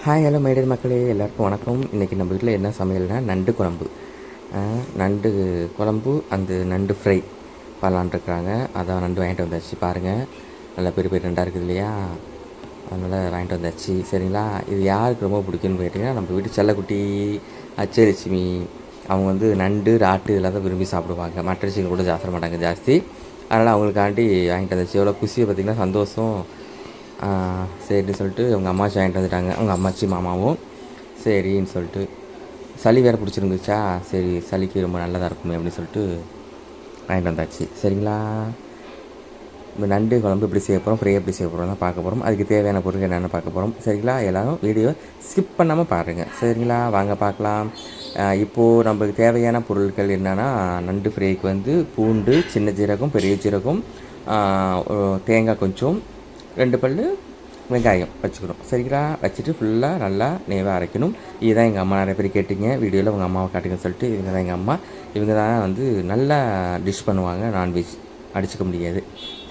Hi hello my dear மக்களே, எல்லாருக்கும் வணக்கம். இன்றைக்கி நம்ம வீட்டில் என்ன சமையல்னால் நண்டு குழம்பு. நண்டு குழம்பு, அந்த நண்டு ஃப்ரை பண்ணலான்ட்ருக்குறாங்க. அதான் நண்டு வாங்கிட்டு வந்தாச்சு. பாருங்கள், நல்லா பெரிய பெரிய நண்டாக இருக்குது இல்லையா? அதனால் வாங்கிட்டு வந்தாச்சு. சரிங்களா? இது யாருக்கு ரொம்ப பிடிக்கும்னு கேட்டிங்கன்னா, நம்ம வீட்டு செல்லக்குட்டி அச்சலட்சுமி. அவங்க வந்து நண்டு, ராட்டு இதெல்லாம் தான் விரும்பி சாப்பிடுவாங்க. மட்டன் சிக்கன் கூட சாப்பிட மாட்டாங்க ஜாஸ்தி. அதனால் அவங்களுக்காண்டி வாங்கிட்டு வந்தாச்சு. எவ்வளோ குசியை பார்த்திங்கன்னா, சந்தோஷம். சரின்னு சொல்லிட்டு அவங்க அம்மாச்சி வாங்கிட்டு வந்துட்டாங்க. அவங்க அம்மாச்சி மாமாவும் சரின்னு சொல்லிட்டு, சளி வேறு பிடிச்சிருந்துச்சா, சரி சளிக்கு ரொம்ப நல்லதாக இருக்குமே அப்படின்னு சொல்லிட்டு வாங்கிட்டு வந்தாச்சு. சரிங்களா? இந்த நண்டு குழம்பு எப்படி செய்ய போகிறோம், ஃப்ரை எப்படி செய்ய போகிறோம் தான் பார்க்க போகிறோம். அதுக்கு தேவையான பொருட்கள் என்னென்னு பார்க்க போகிறோம். சரிங்களா? எல்லோரும் வீடியோ ஸ்கிப் பண்ணாமல் பாருங்கள். சரிங்களா? வாங்க பார்க்கலாம். இப்போது நம்மளுக்கு தேவையான பொருட்கள் என்னென்னா, நண்டு ஃப்ரைக்கு வந்து பூண்டு, சின்ன ஜீரகம், பெரிய ஜீரகம், தேங்காய் கொஞ்சம், 2 பல் வெங்காயம் வச்சுக்கணும். சரிங்களா? வச்சுட்டு ஃபுல்லாக நல்லா நேவாக அரைக்கணும். இதுதான் எங்கள் அம்மா. நிறைய பேர் கேட்டிங்க வீடியோவில் உங்கள் அம்மாவை காட்டுங்கன்னு சொல்லிட்டு. இவங்க தான் எங்கள் அம்மா. இவங்க தான் வந்து நல்லா டிஷ் பண்ணுவாங்க. நான்வெஜ் அடிச்சுக்க முடியாது.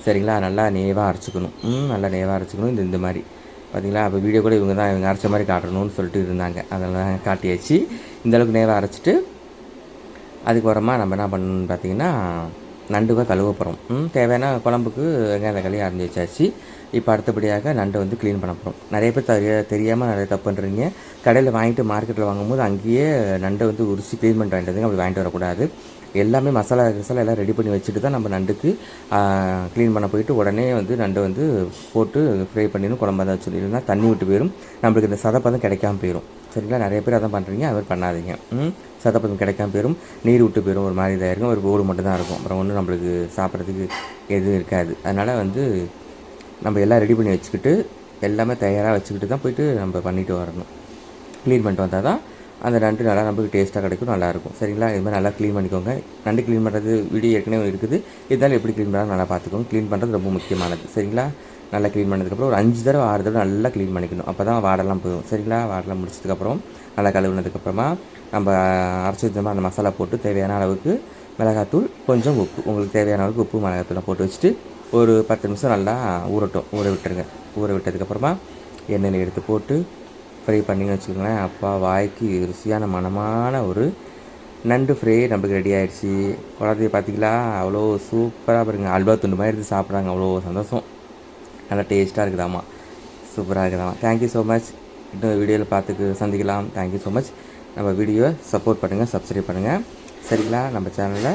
சரிங்களா? நல்லா நேவாக அரைச்சிக்கணும். நல்லா நேவாக அரைச்சிக்கணும். இந்த மாதிரி பார்த்திங்களா? அப்போ வீடியோ கூட இவங்க அரைச்ச மாதிரி காட்டணும்னு சொல்லிட்டு இருந்தாங்க. அதெல்லாம் காட்டியாச்சு. இந்தளவுக்கு நேவாக அரைச்சிட்டு அதுக்கப்புறமா நம்ம என்ன பண்ணணும்னு பார்த்திங்கன்னா, நண்டுவை கழுவ போகிறோம். தேவையான குழம்புக்கு வெங்காயம் தக்காளி அரைஞ்சி வச்சாச்சு. இப்போ அடுத்தபடியாக நண்டை வந்து க்ளீன் பண்ண போகிறோம். நிறைய பேர் தெரியாமல் நிறைய தப்பு பண்ணுறீங்க. கடையில் வாங்கிட்டு மார்க்கெட்டில் வாங்கும்போது அங்கேயே நண்டை வந்து உரிச்சு க்ளீன் பண்ணிட்டு வாங்கிட்டு அப்படி வாங்கிட்டு வரக்கூடாது. எல்லாமே மசாலா எல்லாம் ரெடி பண்ணி வச்சுட்டு தான் நம்ம நண்டுக்கு க்ளீன் பண்ண போயிட்டு உடனே வந்து நண்டை வந்து போட்டு ஃப்ரை பண்ணிடணும். குழம்பு தான் வச்சு, இல்லைன்னா தண்ணி விட்டு போயிடும். நம்மளுக்கு இந்த சதப்பதம் கிடைக்காம போயிடும். சரிங்களா? நிறைய பேர் அதான் பண்ணுறீங்க. அது மாதிரி பண்ணாதீங்க. சதப்பதம் கிடைக்காம போயிடும். நீர் விட்டு போயிடும். ஒரு மாதிரி இதாக இருக்கும். ஒரு ஓடு மட்டும் தான் இருக்கும். அப்புறம் ஒன்றும் நம்மளுக்கு சாப்பிட்றதுக்கு எதுவும் இருக்காது. அதனால் வந்து நம்ம எல்லாம் ரெடி பண்ணி வச்சுக்கிட்டு, எல்லாமே தயாராக வச்சுக்கிட்டு தான் போய்ட்டு நம்ம பண்ணிட்டு வரணும். க்ளீன் பண்ணிட்டு வந்தால் தான் அந்த நண்டு நல்லா நமக்கு டேஸ்ட்டாக கிடைக்கும், நல்லாயிருக்கும். சரிங்களா? இது மாதிரி நல்லா க்ளீன் பண்ணிக்கோங்க. நண்டு க்ளீன் பண்ணுறது வீடியோ ஏற்கனவே இருக்குது. இருந்தாலும் எப்படி க்ளீன் பண்ணாலும் நல்லா பார்த்துக்கோங்க. க்ளீன் பண்ணுறது ரொம்ப முக்கியமானது. சரிங்களா? நல்லா க்ளீன் பண்ணதுக்கப்புறம் ஒரு 5 தடவை 6 தடவை நல்லா க்ளீன் பண்ணிக்கணும். அப்போ தான் வாடெல்லாம் போயிடும். சரிங்களா? வாடெல்லாம் முடிச்சதுக்கப்புறம் நல்லா கழுவுனதுக்கப்புறமா நம்ம அரைச்சி வச்சோமா அந்த மசாலா போட்டு தேவையான அளவுக்கு மிளகாத்தூள், கொஞ்சம் உப்பு, உங்களுக்கு தேவையான அளவுக்கு உப்பு மிளகாத்தூள்லாம் போட்டு வச்சுட்டு ஒரு 10 நிமிஷம் நல்லா ஊற விட்டுருங்க. ஊற விட்டதுக்கப்புறமா எண்ணெயில் எடுத்து போட்டு ஃப்ரை பண்ணிங்கன்னு வச்சுக்கோங்களேன். அப்பா வாய்க்கு ருசியான மனமான ஒரு நண்டு ஃப்ரை நம்மளுக்கு ரெடி ஆகிடுச்சு. குழந்தைய பார்த்திங்களா, அவ்வளோ சூப்பராக பாருங்கள். அல்வா துண்டு மாதிரி எடுத்து சாப்பிட்றாங்க. அவ்வளோ சந்தோஷம். நல்லா டேஸ்ட்டாக இருக்குதாம்மா, சூப்பராக இருக்குதாம்மா. Thank you so much. இன்னும் வீடியோவில் சந்திக்கலாம். Thank you so much. நம்ம வீடியோவை சப்போர்ட் பண்ணுங்கள், சப்ஸ்கிரைப் பண்ணுங்கள். சரிங்களா? நம்ம சேனலில்